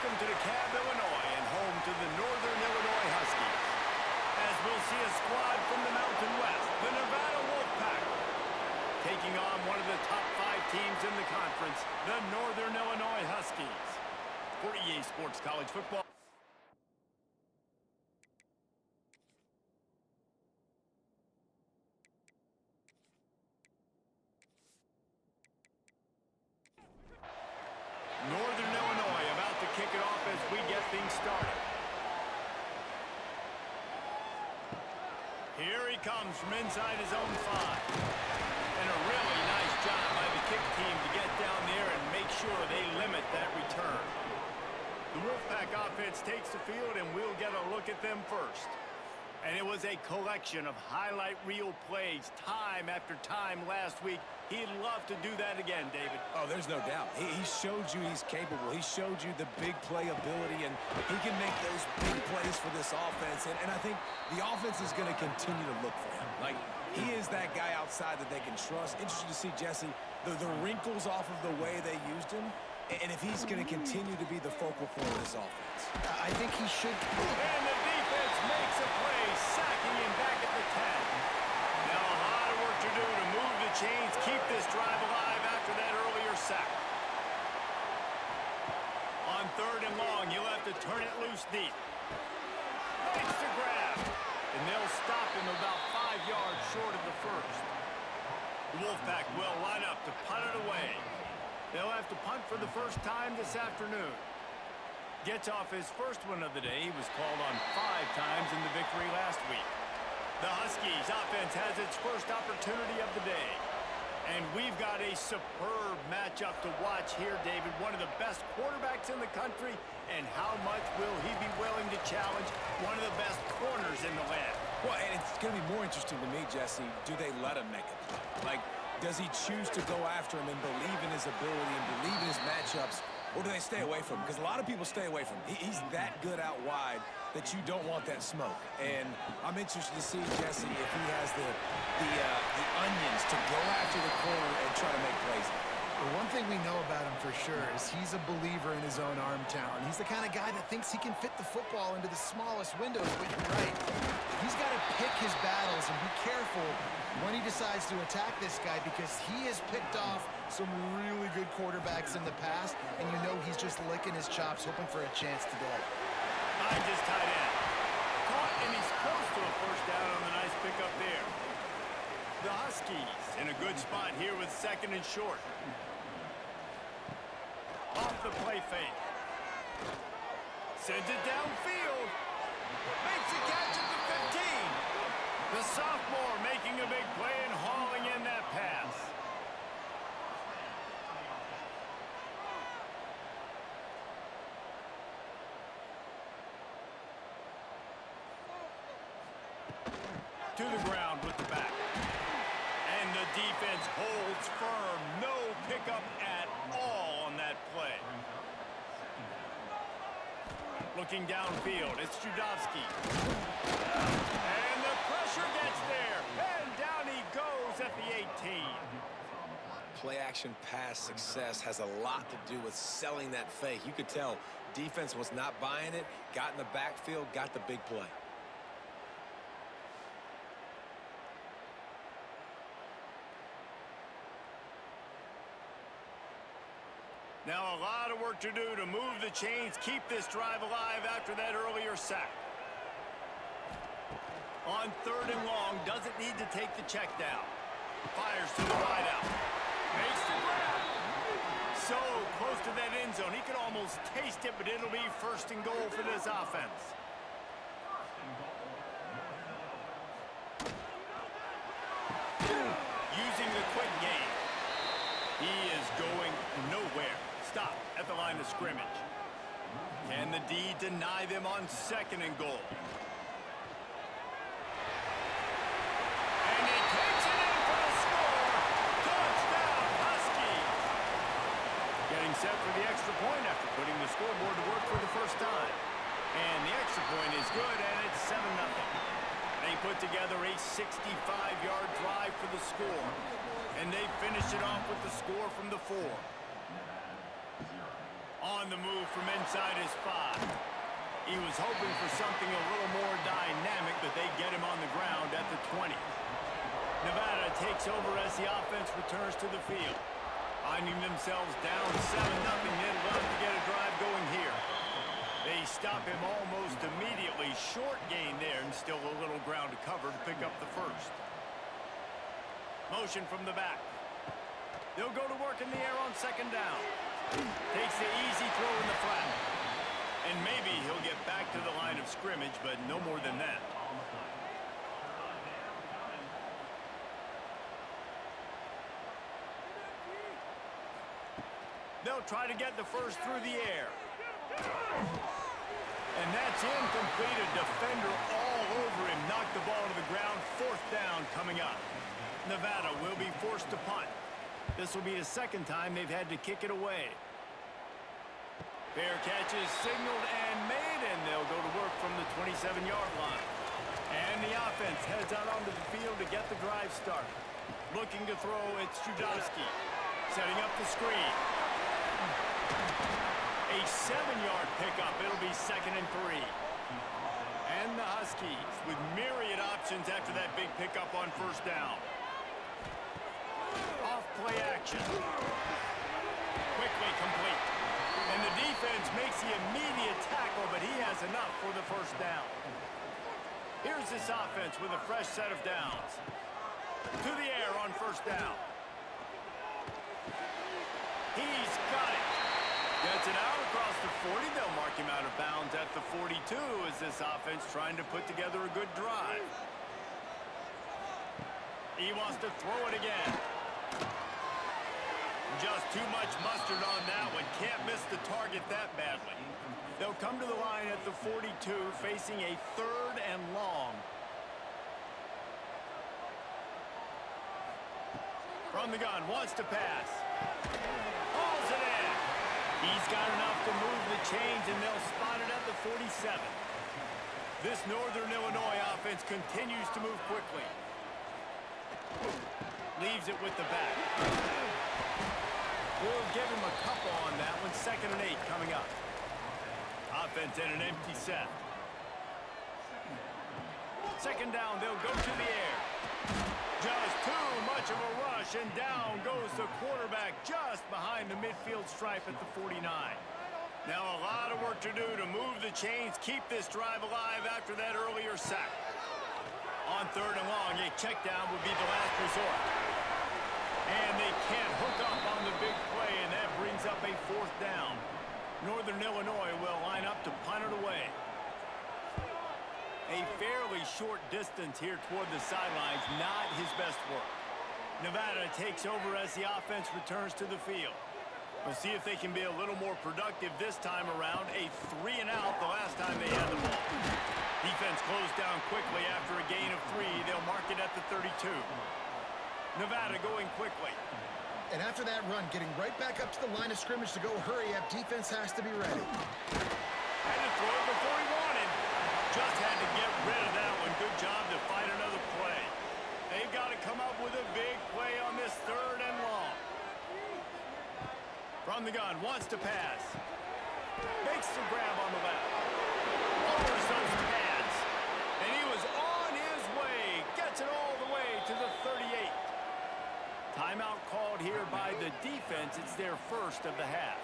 Welcome to DeKalb, Illinois, and home to the Northern Illinois Huskies. As we'll see a squad from the Mountain West, the Nevada Wolfpack, taking on one of the top 5 teams in the conference, the Northern Illinois Huskies. For EA Sports College Football. Northern Illinois about to kick it off as we get things started. Here he comes from inside his own 5. And a really nice job by the kick team to get down there and make sure they limit that return. The Wolfpack offense takes the field, and we'll get a look at them first. And it was a collection of highlight reel plays time after time last week. He'd love to do that again, David. Oh, there's no doubt. He showed you he's capable. He showed you the big play ability, and he can make those big plays for this offense. And I think the offense is going to continue to look for him. Like, he is that guy outside that they can trust. Interesting to see, Jesse, the wrinkles off of the way they used him, and if he's going to continue to be the focal point of this offense. I think he should. And the defense makes a play, sacking him back at the 10. Now a lot of work to do to move the chains, keep this drive alive after that earlier sack. On 3rd and long, he'll have to turn it loose deep. Makes the grab, and they'll stop him about 5 yards short of the first. The Wolfpack will line up to punt it away. They'll have to punt for the first time this afternoon. Gets off his first one of the day. He was called on 5 times in the victory last week. The Huskies offense has its first opportunity of the day. And we've got a superb matchup to watch here, David. One of the best quarterbacks in the country. And how much will he be willing to challenge one of the best corners in the land? Well, and it's going to be more interesting to me, Jesse, do they let him make a play? Like, does he choose to go after him and believe in his ability and believe in his matchups, or do they stay away from him? Because a lot of people stay away from him. He's that good out wide that you don't want that smoke. And I'm interested to see, Jesse, if he has the onions to go after the corner and try to make plays. Well, one thing we know about him for sure is he's a believer in his own arm talent. He's the kind of guy that thinks he can fit the football into the smallest windows, but you're right. He's got to pick his battles and be careful when he decides to attack this guy, because he has picked off some really good quarterbacks in the past, and you know he's just licking his chops, hoping for a chance today. Behind his tight end. Caught, and he's close to a first down on the nice pickup there. The Huskies in a good spot here with 2nd and short. Off the play fake. Sends it downfield. Makes a catch at the 15. The sophomore making a big play and hauling in that pass. To the ground with the back. And the defense holds firm. No pickup at all on that play. Looking downfield, it's Judowski. And the pressure gets there. And down he goes at the 18. Play-action pass success has a lot to do with selling that fake. You could tell defense was not buying it, got in the backfield, got the big play. Now a lot of work to do to move the chains, keep this drive alive after that earlier sack. On 3rd and long, doesn't need to take the check down. Fires to the wideout. Makes the grab. So close to that end zone. He could almost taste it, but it'll be 1st and goal for this offense. Using the quick game. He is going nowhere. Stop at the line of scrimmage. Can the D deny them on 2nd and goal? And he takes it in for the score. Touchdown, Huskies. Getting set for the extra point after putting the scoreboard to work for the first time. And the extra point is good, and it's 7-0. They put together a 65-yard drive for the score. And they finish it off with the score from the 4. On the move from inside his 5. He was hoping for something a little more dynamic, but they get him on the ground at the 20. Nevada takes over as the offense returns to the field. Finding themselves down 7-0, they'd love to get a drive going here. They stop him almost immediately. Short gain there, and still a little ground to cover to pick up the first. Motion from the back. They'll go to work in the air on second down. Takes the easy throw in the flat. And maybe he'll get back to the line of scrimmage, but no more than that. They'll try to get the first through the air. And that's incomplete. A defender all over him. Knocked the ball to the ground. Fourth down coming up. Nevada will be forced to punt. This will be the second time they've had to kick it away. Fair catch is signaled and made, and they'll go to work from the 27-yard line. And the offense heads out onto the field to get the drive started. Looking to throw, it's Judowski. Setting up the screen. A 7-yard pickup. It'll be 2nd and 3. And the Huskies with myriad options after that big pickup on first down. Off play action. Quickly complete. And the defense makes the immediate tackle, but he has enough for the first down. Here's this offense with a fresh set of downs. To the air on first down. He's got it. Gets it out across the 40. They'll mark him out of bounds at the 42 as this offense trying to put together a good drive. He wants to throw it again. Just too much mustard on that one. Can't miss the target that badly. They'll come to the line at the 42, facing a 3rd and long. From the gun, wants to pass. Hauls it in. He's got enough to move the chains, and they'll spot it at the 47. This Northern Illinois offense continues to move quickly. Leaves it with the back. We'll give him a couple on that one. 2nd and 8 coming up. Offense in an empty set. Second down, they'll go to the air. Just too much of a rush, and down goes the quarterback just behind the midfield stripe at the 49. Now a lot of work to do to move the chains, keep this drive alive after that earlier sack. On 3rd and long, a check down would be the last resort. And they can't hook up on the big play, and that brings up a 4th down. Northern Illinois will line up to punt it away. A fairly short distance here toward the sidelines, not his best work. Nevada takes over as the offense returns to the field. We'll see if they can be a little more productive this time around. A 3 and out the last time they had the ball. Defense closed down quickly after a gain of 3. They'll mark it at the 32. Nevada going quickly. And after that run, getting right back up to the line of scrimmage to go hurry up, defense has to be ready. Had to throw it before he wanted. Just had to get rid of that one. Good job to fight another play. They've got to come up with a big play on this 3rd and long. From the gun, wants to pass. Makes the grab on the left. Lowers those pads. And he was on his way. Gets it all the way to the 38. Timeout called here by the defense. It's their first of the half.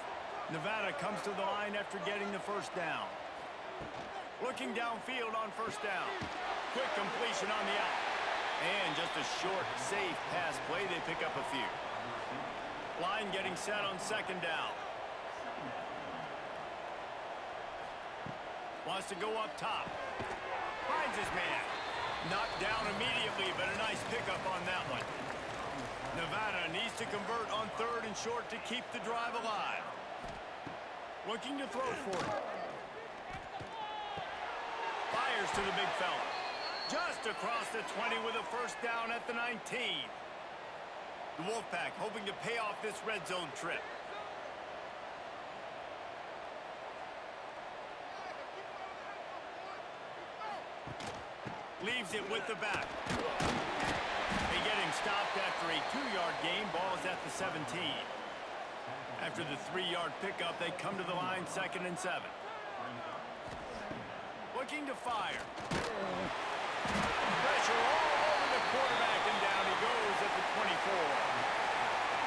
Nevada comes to the line after getting the first down. Looking downfield on first down. Quick completion on the out. And just a short, safe pass play. They pick up a few. Line getting set on second down. Wants to go up top. Finds his man. Knocked down immediately, but a nice pickup on that one. Nevada needs to convert on 3rd and short to keep the drive alive. Looking to throw for it. Fires to the big fella. Just across the 20 with a first down at the 19. The Wolfpack hoping to pay off this red zone trip. Leaves it with the back. They get him stopped after a 2-yard gain. Ball's at the 17. After the 3-yard pickup, they come to the line 2nd and 7. Looking to fire. Pressure all over the quarterback, and down he goes at the 24.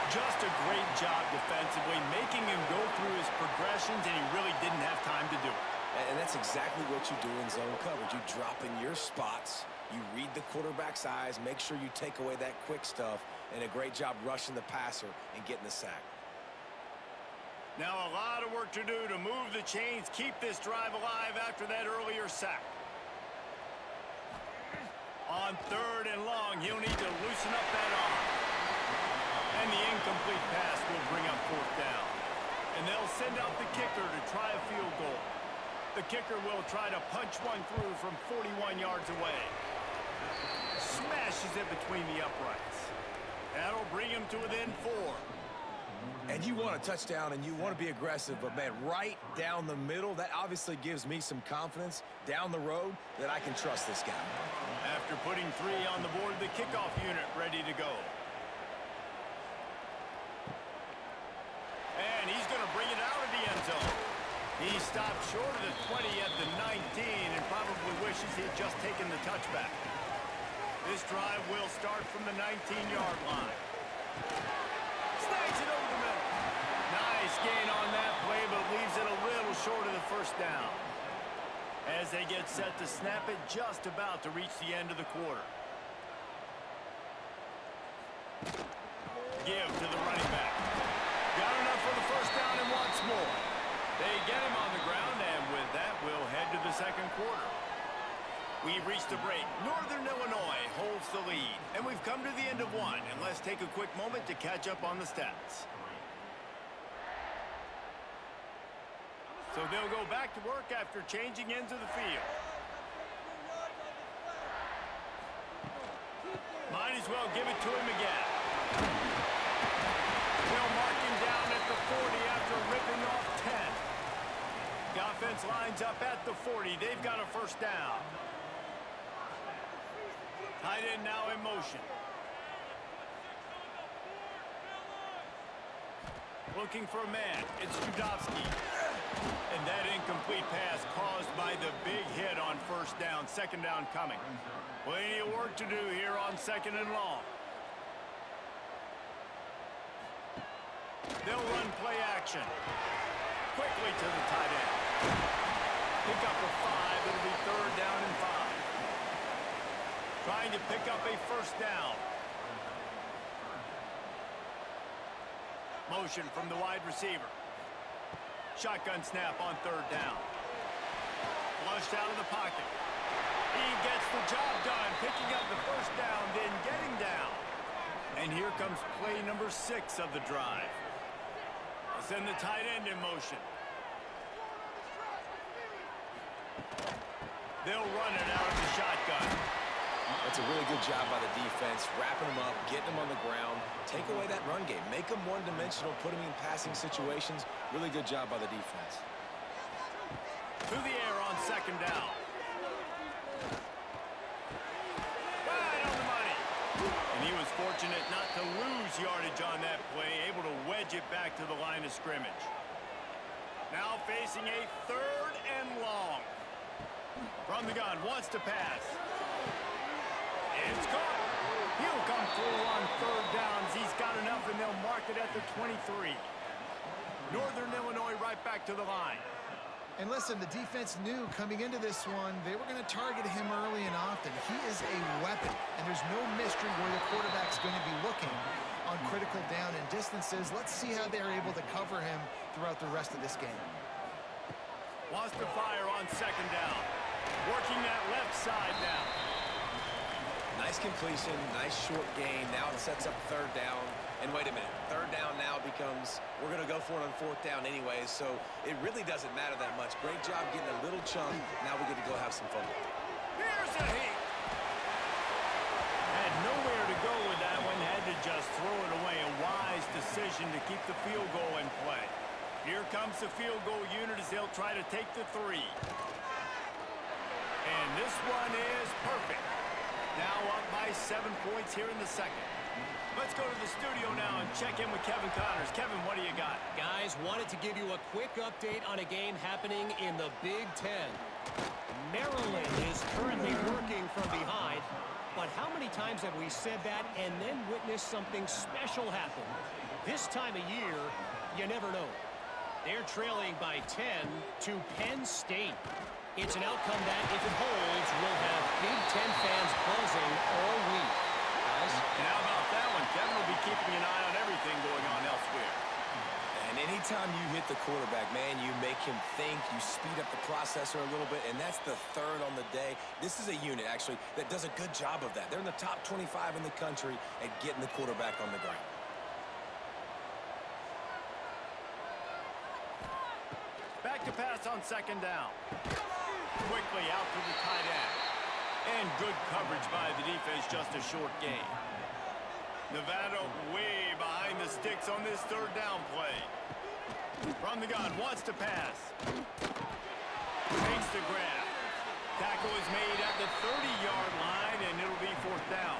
Just a great job defensively, making him go through his progressions, and he really didn't have time to do it. And that's exactly what you do in zone coverage. You drop in your spots, you read the quarterback's eyes, make sure you take away that quick stuff, and a great job rushing the passer and getting the sack. Now a lot of work to do to move the chains, keep this drive alive after that earlier sack. On 3rd and long, he'll need to loosen up that arm. And the incomplete pass will bring up 4th down. And they'll send out the kicker to try a field goal. The kicker will try to punch one through from 41 yards away. Smashes it between the uprights. That'll bring him to within 4. And you want a touchdown and you want to be aggressive, but man, right down the middle, that obviously gives me some confidence down the road that I can trust this guy. After putting 3 on the board, the kickoff unit ready to go. And he's going to bring it out of the end zone. He stopped short of the 20 at the 19 and probably wishes he had just taken the touchback. This drive will start from the 19-yard line. Snags it over the middle. Nice gain on that play, but leaves it a little short of the 1st down. As they get set to snap it, just about to reach the end of the quarter. Give to the running back. Got enough for the 1st down and wants more. They get him on the ground, and with that, we'll head to the 2nd quarter. We've reached a break. Northern Illinois holds the lead, and we've come to the end of 1. And let's take a quick moment to catch up on the stats. So they'll go back to work after changing ends of the field. Might as well give it to him again. They'll mark him down at the 40 after ripping off 10. The offense lines up at the 40. They've got a 1st down. Tight end now in motion. Looking for a man. It's Judowski. And that incomplete pass caused by the big hit on 1st down. 2nd down coming. Plenty of work to do here on 2nd and long. They'll run play action. Quickly to the tight end. Pick up a 5. It'll be 3rd down and 5. Trying to pick up a 1st down. Motion from the wide receiver. Shotgun snap on 3rd down. Flushed out of the pocket. He gets the job done, picking up the 1st down, then getting down. And here comes play number 6 of the drive. They'll send the tight end in motion. They'll run it out of the shotgun. That's a really good job by the defense, wrapping them up, getting them on the ground, take away that run game, make them one-dimensional, put them in passing situations. Really good job by the defense. To the air on 2nd down. Right on the money. And he was fortunate not to lose yardage on that play, able to wedge it back to the line of scrimmage. Now facing a 3rd and long. From the gun, wants to pass. It's caught. He'll come through on 3rd downs. He's got enough, and they'll mark it at the 23. Northern Illinois right back to the line. And listen, the defense knew coming into this one, they were going to target him early and often. He is a weapon, and there's no mystery where the quarterback's going to be looking on critical down and distances. Let's see how they're able to cover him throughout the rest of this game. Wants to fire on 2nd down. Working that left side now. Nice completion, nice short gain. Now it sets up 3rd down. And wait a minute, 3rd down now becomes, we're going to go for it on 4th down anyways, so it really doesn't matter that much. Great job getting a little chunk. Now we get to go have some fun. Here's a heat. Had nowhere to go with that one, had to just throw it away. A wise decision to keep the field goal in play. Here comes the field goal unit as they'll try to take the 3. And this one is perfect. Now up by 7 points here in the 2nd. Let's go to the studio now and check in with Kevin Connors. Kevin, what do you got? Guys, wanted to give you a quick update on a game happening in the Big Ten. Maryland is currently working from behind, but how many times have we said that and then witnessed something special happen? This time of year, you never know. They're trailing by 10 to Penn State. It's an outcome that, if it holds, will have Big Ten fans buzzing all week. Guys? And how about that one? Kevin will be keeping an eye on everything going on elsewhere. And anytime you hit the quarterback, man, you make him think, you speed up the processor a little bit, and that's the third on the day. This is a unit, actually, that does a good job of that. They're in the top 25 in the country at getting the quarterback on the ground. Back to pass on second down. Quickly out to the tight end. And good coverage by the defense, just a short gain. Nevada way behind the sticks on this third down play. From the gun, wants to pass. Takes the grab. Tackle is made at the 30-yard line, and it'll be fourth down.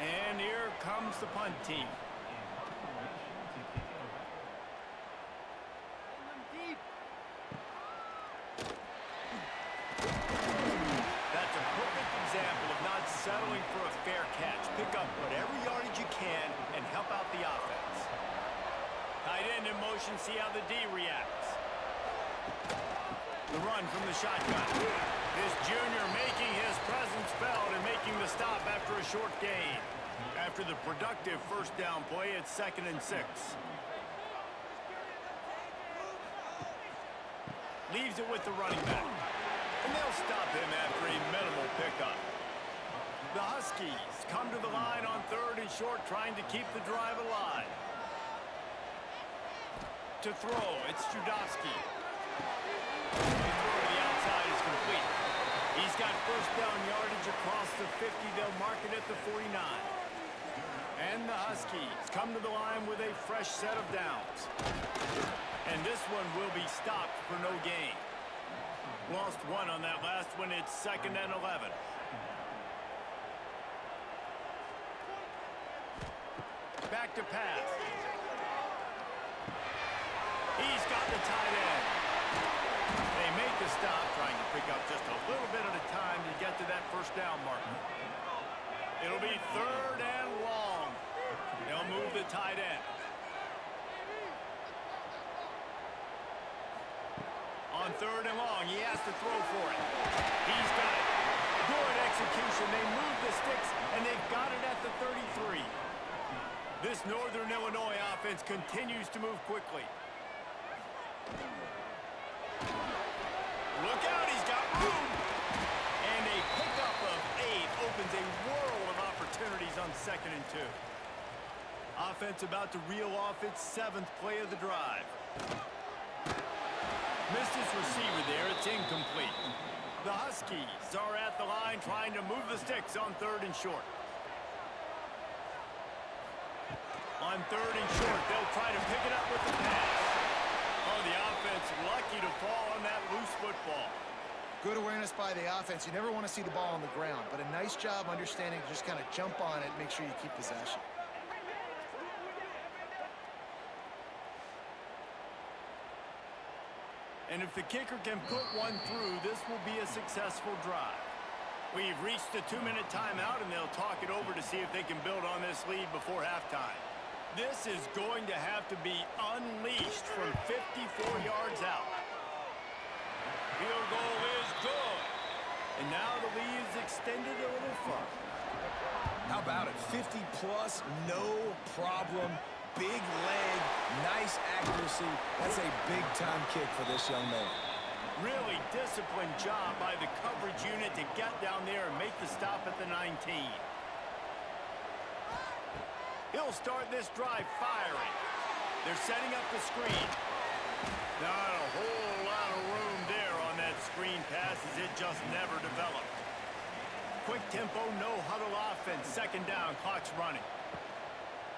And here comes the punt team. That's a perfect example of not settling for a fair catch. Pick up whatever yardage you can and help out the offense. Tight end in motion, see how the D reacts. The run from the shotgun. This junior making his presence felt and making the stop after a short gain. After the productive first down play, it's 2nd and 6. Leaves it with the running back. And they'll stop him after a minimal pickup. The Huskies come to the line on 3rd and short, trying to keep the drive alive. To throw, it's Judowski. The throw to the outside is complete. He's got first down yardage across the 50. They'll mark it at the 49. And the Huskies come to the line with a fresh set of downs. And this one will be stopped for no gain. Lost one on that last one. It's 2nd and 11. Back to pass. He's got the tight end. They make the stop, trying to pick up just a little bit at a time to get to that first down marker. It'll be 3rd and long. They'll move the tight end. On 3rd and long, he has to throw for it. He's got it. Good execution. They move the sticks, and they've got it at the 33. This Northern Illinois offense continues to move quickly. Look out, he's got room. And a pickup of 8 opens a world of opportunities on 2nd and 2. Offense about to reel off its 7th play of the drive. Missed his receiver there. It's incomplete. The Huskies are at the line trying to move the sticks on 3rd and short. On 3rd and short, they'll try to pick it up with the pass. Oh, the offense lucky to fall on that loose football. Good awareness by the offense. You never want to see the ball on the ground, but a nice job understanding to just kind of jump on it and make sure you keep possession. And if the kicker can put one through, this will be a successful drive. We've reached the 2-minute timeout, and they'll talk it over to see if they can build on this lead before halftime. This is going to have to be unleashed from 54 yards out. Field goal is good. And now the lead is extended a little further. How about it? 50-plus, no problem. Big leg, nice accuracy. That's a big-time kick for this young man. Really disciplined job by the coverage unit to get down there and make the stop at the 19. He'll start this drive firing. They're setting up the screen. Not a whole lot of room there on that screen pass as it just never developed. Quick tempo, no huddle offense. 2nd down, clock's running.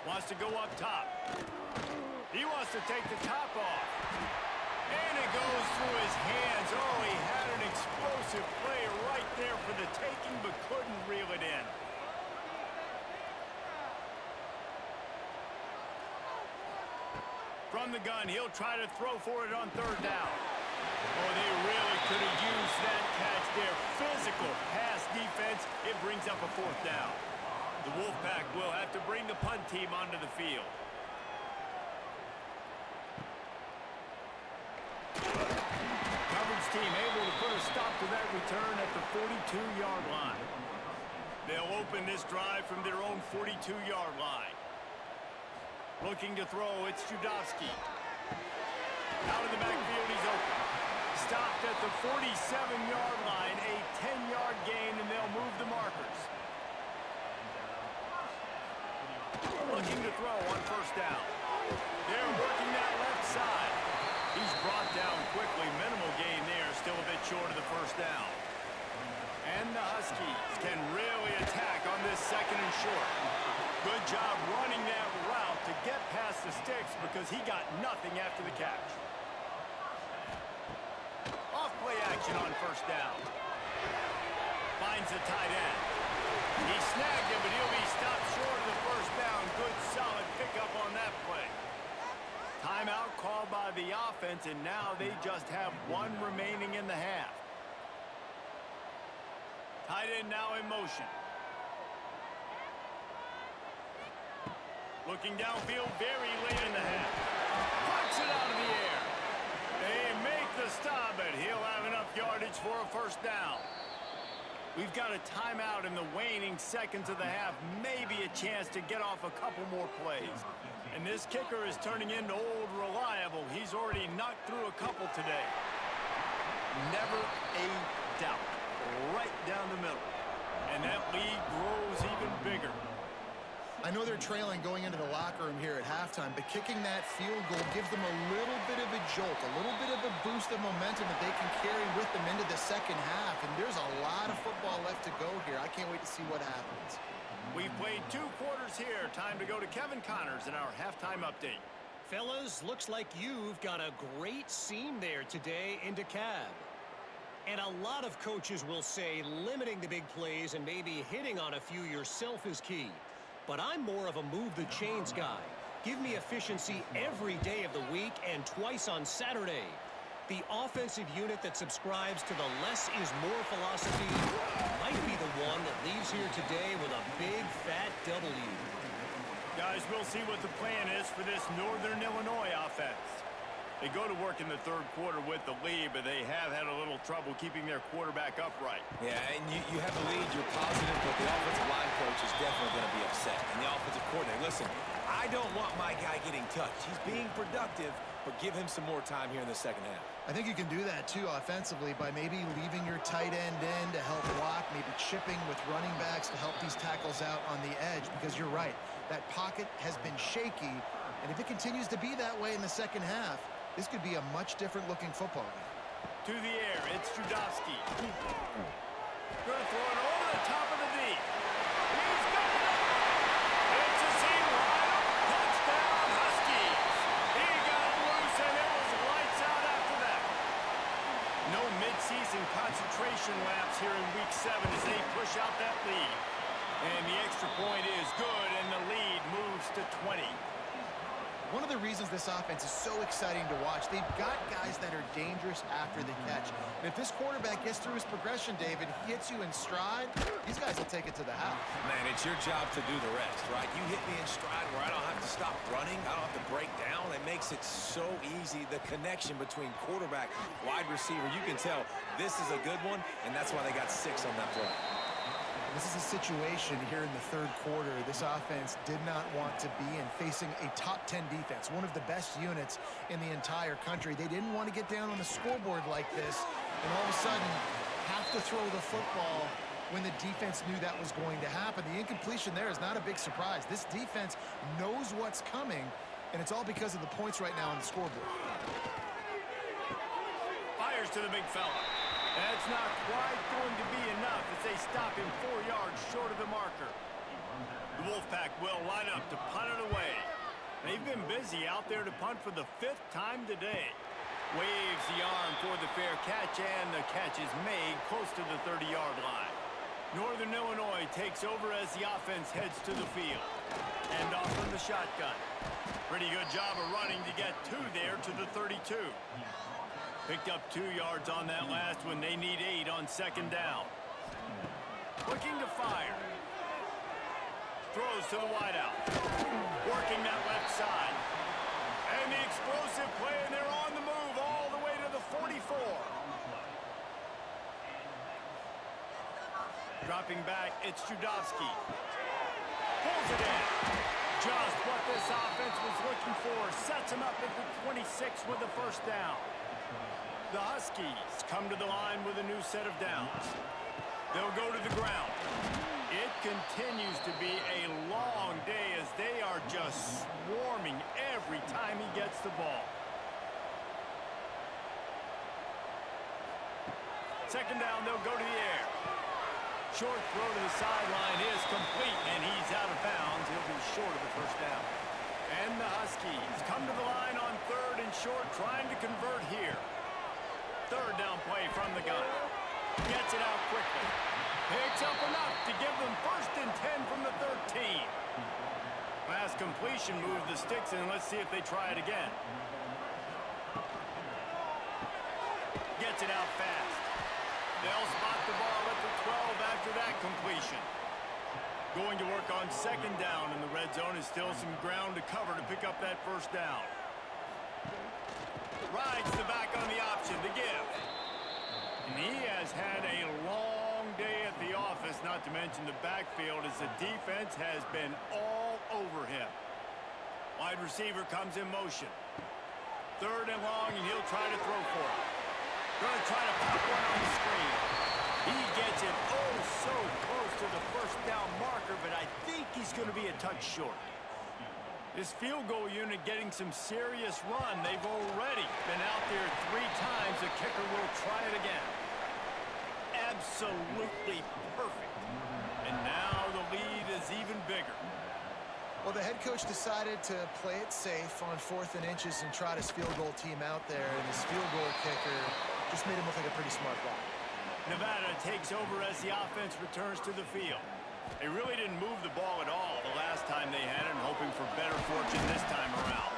Wants to go up top. He wants to take the top off. And it goes through his hands. Oh, he had an explosive play right there for the taking, but couldn't reel it in. From the gun, he'll try to throw for it on third down. Oh, they really could have used that catch there. Physical pass defense. It brings up a fourth down. The Wolfpack will have to bring the punt team onto the field. Coverage team able to put a stop to that return at the 42-yard line. They'll open this drive from their own 42-yard line. Looking to throw, it's Judowski. Out of the backfield, he's open. Stopped at the 47-yard line, a 10-yard gain, and they'll move the markers. Looking to throw on first down. They're working that left side. He's brought down quickly. Minimal gain there, still a bit short of the first down. And the Huskies can really attack on this second and short. Good job running that route to get past the sticks because he got nothing after the catch. Off-play action on first down. Finds the tight end. He snagged him, but he'll be stopped short of the first down. Good, solid pickup on that play. Timeout called by the offense, and now they just have one remaining in the half. Tight end now in motion. Looking downfield very late in the half. Puts it out of the air. They make the stop, but he'll have enough yardage for a first down. We've got a timeout in the waning seconds of the half. Maybe a chance to get off a couple more plays. And this kicker is turning into old reliable. He's already knocked through a couple today. Never a doubt. Right down the middle. And that lead grows even bigger. I know they're trailing going into the locker room here at halftime, but kicking that field goal gives them a little bit of a jolt, a little bit of a boost of momentum that they can carry with them into the second half. And there's a lot of football left to go here. I can't wait to see what happens. We've played 2 quarters here. Time to go to Kevin Connors in our halftime update. Fellas, looks like you've got a great seam there today in DeKalb. And a lot of coaches will say limiting the big plays and maybe hitting on a few yourself is key. But I'm more of a move the chains guy. Give me efficiency every day of the week and twice on Saturday. The offensive unit that subscribes to the less is more philosophy might be the one that leaves here today with a big fat W. Guys, we'll see what the plan is for this Northern Illinois offense. They go to work in the third quarter with the lead, but they have had a little trouble keeping their quarterback upright. Yeah, and you have the lead, you're positive, but the offensive line coach is definitely going to be upset. And the offensive coordinator, listen, I don't want my guy getting touched. He's being productive, but give him some more time here in the second half. I think you can do that, too, offensively, by maybe leaving your tight end in to help block, maybe chipping with running backs to help these tackles out on the edge, because you're right. That pocket has been shaky, and if it continues to be that way in the second half, this could be a much different-looking football game. To the air, it's Judowski. Good throw it over the top of the D. He's got it. It's a seam wide. Touchdown, Huskies. He got it loose, and it was lights out after that. No mid-season concentration laps here in Week 7 as they push out that lead. And the extra point is good, and the lead moves to 20. One of the reasons this offense is so exciting to watch, they've got guys that are dangerous after the catch. And if this quarterback gets through his progression, David, hits you in stride, these guys will take it to the house. Man, it's your job to do the rest, right? You hit me in stride where I don't have to stop running. I don't have to break down. It makes it so easy. The connection between quarterback, wide receiver, you can tell this is a good one, and that's why they got 6 on that play. This is a situation here in the third quarter this offense did not want to be in, facing a top 10 defense, one of the best units in the entire country. They didn't want to get down on the scoreboard like this and all of a sudden have to throw the football when the defense knew that was going to happen. The incompletion there is not a big surprise. This defense knows what's coming, and it's all because of the points right now on the scoreboard. Fires to the big fella. That's not quite going to be enough as they stop him 4 yards short of the marker. The Wolfpack will line up to punt it away. They've been busy out there to punt for the 5th time today. Waves the arm for the fair catch, and the catch is made close to the 30-yard line. Northern Illinois takes over as the offense heads to the field. And off from the shotgun. Pretty good job of running to get 2 there to the 32. Picked up 2 yards on that last one. They need 8 on 2nd down. Looking to fire. Throws to the wideout. Working that left side. And the explosive play, and they're on the move all the way to the 44. Dropping back, it's Judovsky. Pulls it in. Just what this offense was looking for. Sets him up at the 26 with the 1st down. The Huskies come to the line with a new set of downs. They'll go to the ground. It continues to be a long day as they are just swarming every time he gets the ball. 2nd down, they'll go to the air. Short throw to the sideline is complete, and he's out of bounds. He'll be short of the 1st down. And the Huskies come to the line on 3rd and short, trying to convert here. 3rd down play from the gun. Gets it out quickly. Picks up enough to give them 1st and 10 from the 13. Last completion moves the sticks in. Let's see if they try it again. Gets it out fast. They'll spot the ball at the 12 after that completion. Going to work on 2nd down, and the red zone is still some ground to cover to pick up that 1st down. Rides the back on the option to give. And he has had a long day at the office, not to mention the backfield, as the defense has been all over him. Wide receiver comes in motion. 3rd and long, and he'll try to throw for it. Going to try to pop one on the screen. He gets it oh so close to the 1st down marker, but I think he's going to be a touch short. This field goal unit getting some serious run. They've already been out there 3 times. The kicker will try it again. Absolutely perfect. And now the lead is even bigger. Well, the head coach decided to play it safe on 4th and inches and trot his field goal team out there, and his field goal kicker just made him look like a pretty smart guy. Nevada takes over as the offense returns to the field. They really didn't move the ball at all the last time they had it, and hoping for better fortune this time around.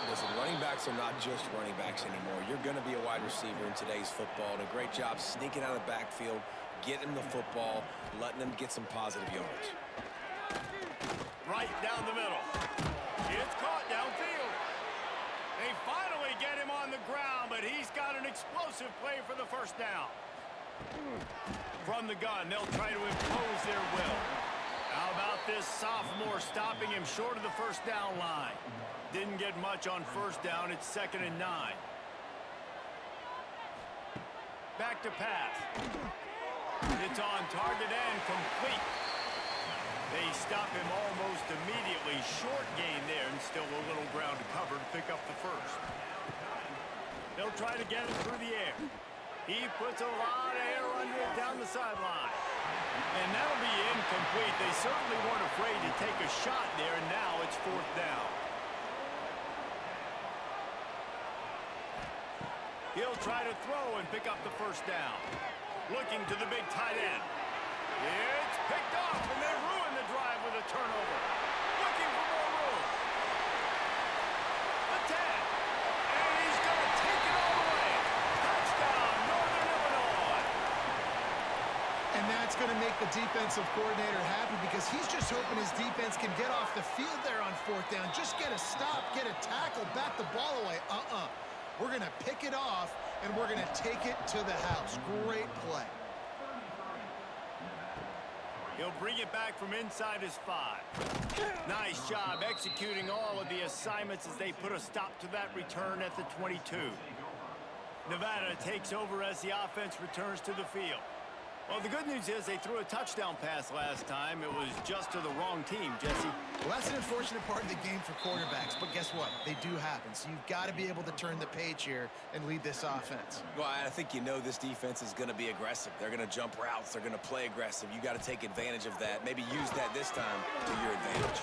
Listen, running backs are not just running backs anymore. You're going to be a wide receiver in today's football, and a great job sneaking out of the backfield, getting the football, letting them get some positive yards. Right down the middle. It's caught downfield. They finally get him on the ground, but he's got an explosive play for the 1st down. From the gun, they'll try to impose their will. How about this sophomore stopping him short of the 1st down line? Didn't get much on 1st down. It's 2nd and 9. Back to pass. It's on target and complete. They stop him almost immediately. Short gain there, and still a little ground to cover to pick up the 1st. They'll try to get it through the air. He puts a lot of air under it down the sideline. And that'll be incomplete. They certainly weren't afraid to take a shot there, and now it's 4th down. He'll try to throw and pick up the 1st down. Looking to the big tight end. It's picked off, and they ruin the drive with a turnover. Looking for more room. The 10. And he's going to take it all the way. Touchdown, Northern Illinois. And that's going to make the defensive coordinator happy, because he's just hoping his defense can get off the field there on 4th down. Just get a stop, get a tackle, bat the ball away. We're going to pick it off, and we're going to take it to the house. Great play. He'll bring it back from inside his 5. Nice job executing all of the assignments as they put a stop to that return at the 22. Nevada takes over as the offense returns to the field. Well, the good news is they threw a touchdown pass last time. It was just to the wrong team, Jesse. Well, that's an unfortunate part of the game for quarterbacks, but guess what? They do happen, so you've got to be able to turn the page here and lead this offense. Well, I think you know this defense is going to be aggressive. They're going to jump routes. They're going to play aggressive. You got to take advantage of that. Maybe use that this time to your advantage.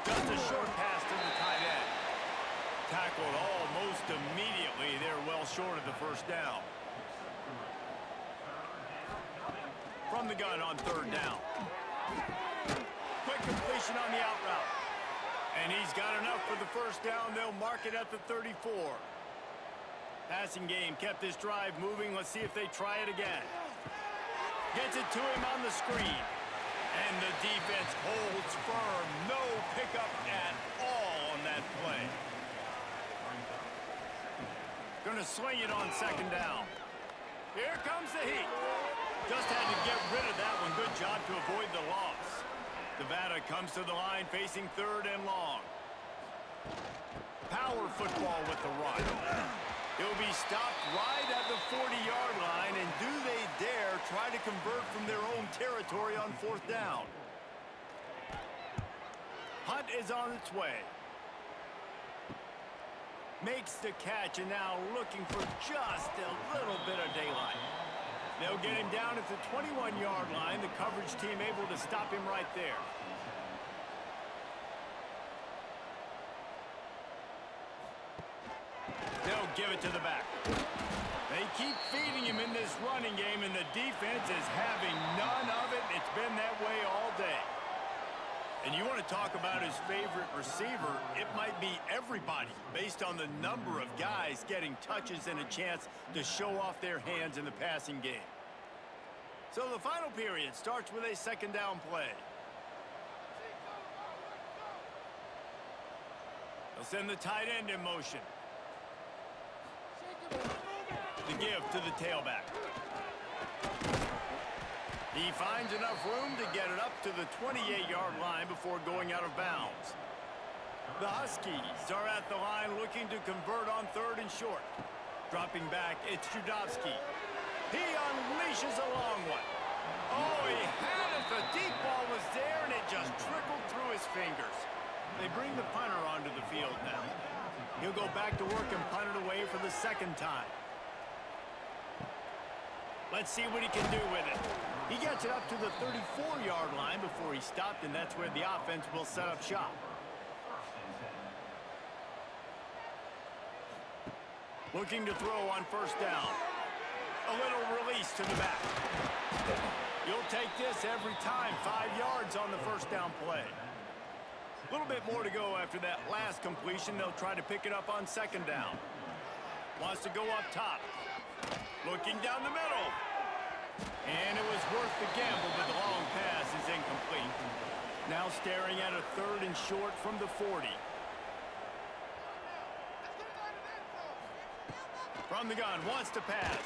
Just a short pass to the tight end. Tackled almost immediately. They're well short of the 1st down. From the gun on 3rd down. Quick completion on the out route. And he's got enough for the first down. They'll mark it at the 34. Passing game kept this drive moving. Let's see if they try it again. Gets it to him on the screen. And the defense holds firm. No pickup at all on that play. Gonna swing it on second down. Here comes the heat. Just had to get rid of that one. Good job to avoid the loss. Nevada comes to the line facing third and long. Power football with the run. He'll be stopped right at the 40-yard line, and do they dare try to convert from their own territory on fourth down? Hunt is on its way. Makes the catch, and now looking for just a little bit of daylight. They'll get him down at the 21-yard line. The coverage team able to stop him right there. They'll give it to the back. They keep feeding him in this running game, and the defense is having none of it. It's been that way all day. And you want to talk about his favorite receiver, it might be everybody based on the number of guys getting touches and a chance to show off their hands in the passing game. So the final period starts with a second down play. They'll send the tight end in motion. The give to the tailback. He finds enough room to get it up to the 28-yard line before going out of bounds. The Huskies are at the line looking to convert on third and short. Dropping back, it's Judovsky. He unleashes a long one. Oh, he had it. The deep ball was there, and it just trickled through his fingers. They bring the punter onto the field now. He'll go back to work and punt it away for the second time. Let's see what he can do with it. He gets it up to the 34-yard line before he stopped, and that's where the offense will set up shop. Looking to throw on first down. A little release to the back. You'll take this every time. 5 yards on the first down play. A little bit more to go after that last completion. They'll try to pick it up on second down. Wants to go up top. Looking down the middle. And it was worth the gamble, but the long pass is incomplete. Now staring at a third and short from the 40. From the gun, wants to pass.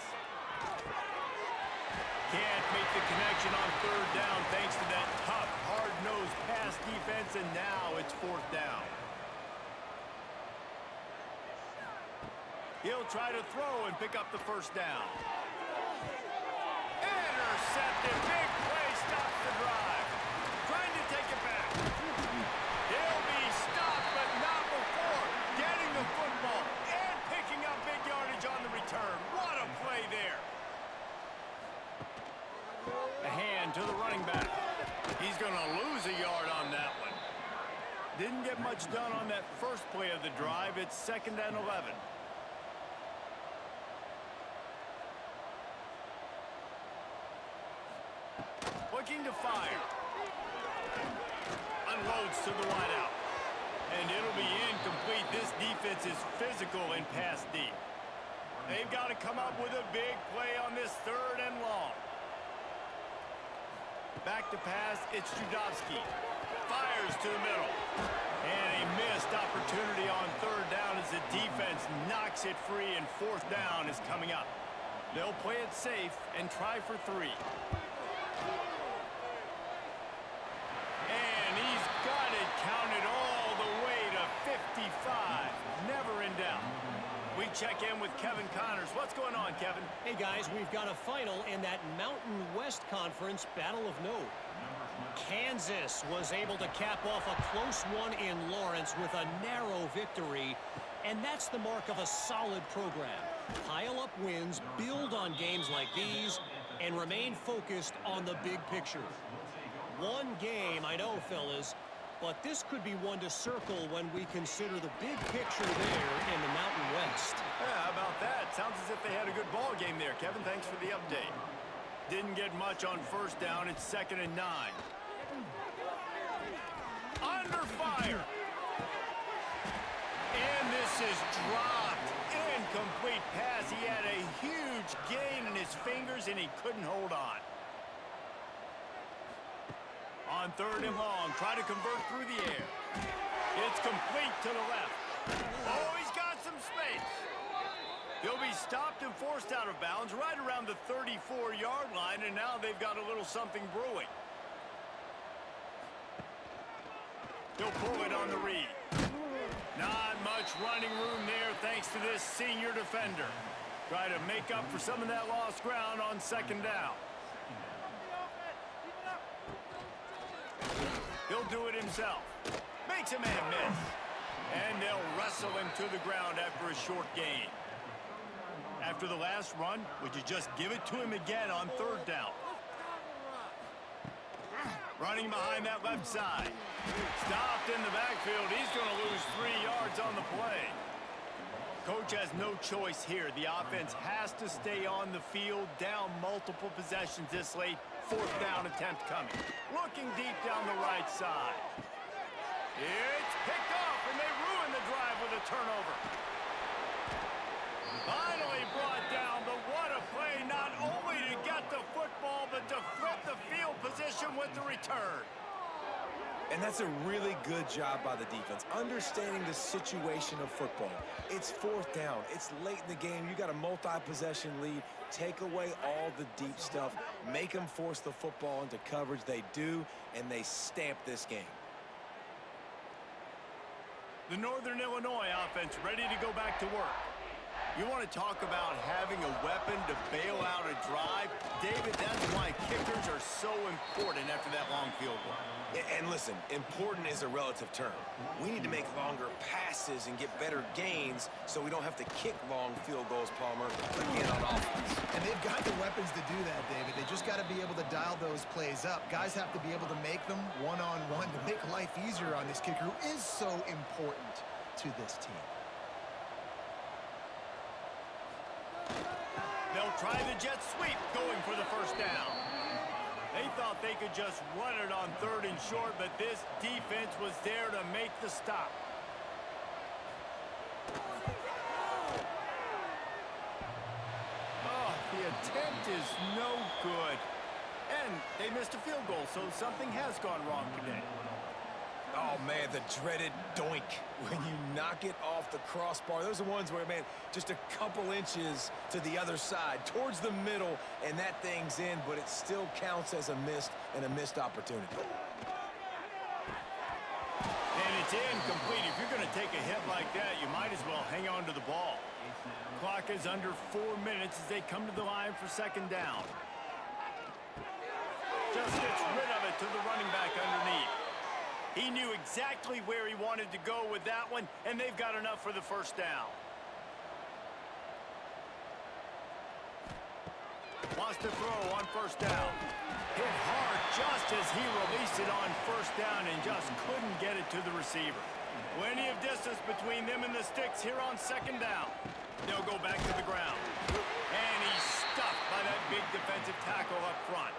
Can't make the connection on third down thanks to that tough, hard-nosed pass defense, and now it's fourth down. He'll try to throw and pick up the first down. Intercepted. Big play stops the drive. Trying to take it back. He'll be stopped, but not before getting the football and picking up big yardage on the return. What a play there. A hand to the running back. He's going to lose a yard on that one. Didn't get much done on that first play of the drive. It's 2nd and 11. Looking to fire. Unloads to the wideout. And it'll be incomplete. This defense is physical and pass deep. They've got to come up with a big play on this third and long. Back to pass, it's Judovsky. Fires to the middle. And a missed opportunity on third down as the defense knocks it free, and fourth down is coming up. They'll play it safe and try for 3. And he's got it counted all the way to 55. Never in doubt. We check in with Kevin Connors. What's going on, Kevin? Hey, guys, we've got a final in that Mountain West Conference battle of note. Kansas was able to cap off a close one in Lawrence with a narrow victory, and that's the mark of a solid program. Pile up wins, build on games like these, and remain focused on the big picture. One game, I know, fellas, but this could be one to circle when we consider the big picture there in the Mountain West. Yeah, how about that? Sounds as if they had a good ball game there, Kevin. Thanks for the update. Didn't get much on first down. It's 2nd and 9. Under fire. much gain in his fingers, and he couldn't hold on. On 3rd and long, try to convert through the air. It's complete to the left. Oh, he's got some space. He'll be stopped and forced out of bounds right around the 34-yard line, and now they've got a little something brewing. He'll pull it on the read. Not much running room there thanks to this senior defender. Try to make up for some of that lost ground on 2nd down. He'll do it himself. Makes a man miss. And they'll wrestle him to the ground after a short gain. After the last run, would you just give it to him again on 3rd down? Running behind that left side. Stopped in the backfield. He's going to lose 3 yards on the play. Coach has no choice here. The offense has to stay on the field, down multiple possessions this late. 4th down attempt coming. Looking deep down the right side. It's picked off, and they ruin the drive with a turnover. Finally brought down, but what a play, not only to get the football, but to flip the field position with the return. And that's a really good job by the defense, understanding the situation of football. It's 4th down. It's late in the game. You got a multi-possession lead. Take away all the deep stuff. Make them force the football into coverage. They do, and they stamp this game. The Northern Illinois offense ready to go back to work. You want to talk about having a weapon to bail out a drive? David, that's why kickers are so important after that long field goal. And listen, important is a relative term. We need to make longer passes and get better gains so we don't have to kick long field goals, Palmer, again on offense. And they've got the weapons to do that, David. They just got to be able to dial those plays up. Guys have to be able to make them one-on-one to make life easier on this kicker who is so important to this team. They'll try the jet sweep going for the 1st down. They thought they could just run it on 3rd and short, but this defense was there to make the stop. Oh, the attempt is no good. And they missed a field goal, so something has gone wrong today. Oh, man, the dreaded doink. When you knock it off the crossbar, those are ones where, man, just a couple inches to the other side, towards the middle, and that thing's in, but it still counts as a missed opportunity. And it's incomplete. If you're going to take a hit like that, you might as well hang on to the ball. Clock is under 4 minutes as they come to the line for 2nd down. Just gets rid of it to the running back underneath. He knew exactly where he wanted to go with that one, and they've got enough for the 1st down. Wants to throw on 1st down. Hit hard just as he released it on 1st down and just couldn't get it to the receiver. Plenty of distance between them and the sticks here on 2nd down. They'll go back to the ground. And he's stuffed by that big defensive tackle up front.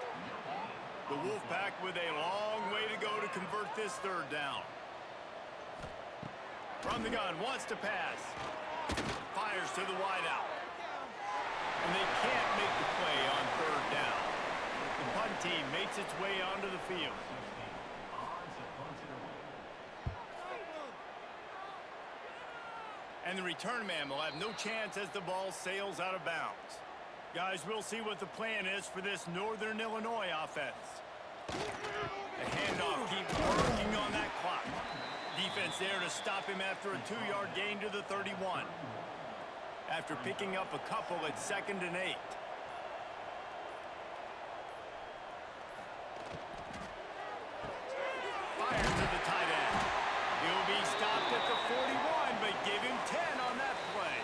The Wolfpack with a long way to go to convert this 3rd down. From the gun, wants to pass. Fires to the wideout. And they can't make the play on 3rd down. The punt team makes its way onto the field. And the return man will have no chance as the ball sails out of bounds. Guys, we'll see what the plan is for this Northern Illinois offense. The handoff keeps working on that clock. Defense there to stop him after a 2-yard gain to the 31. After picking up a couple at 2nd and 8. Fires to the tight end. He'll be stopped at the 41, but give him 10 on that play.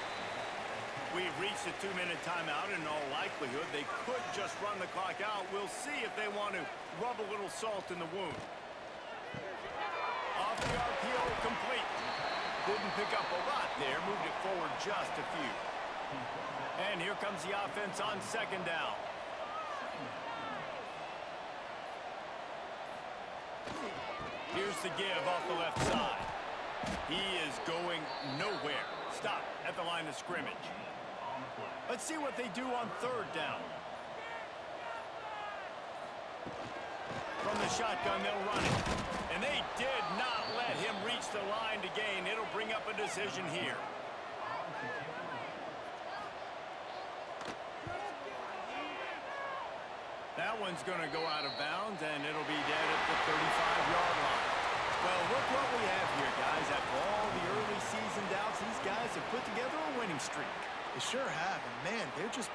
We've reached a 2-minute timeout, and in all likelihood, they could just run the clock out. We'll see if they want to rub a little salt in the wound. Off the RPO, complete. Didn't pick up a lot there, moved it forward just a few. And here comes the offense on 2nd down. Here's the give off the left side. He is going nowhere. Stop at the line of scrimmage. Let's see what they do on third down. From the shotgun, they'll run it. And they did not let him reach the line to gain. It'll bring up a decision here. That one's going to go out of bounds, and it'll be dead at the 35-yard line. Well, look what we have here, guys. After all the early season doubts, these guys have put together a winning streak. They sure have, and man, they're just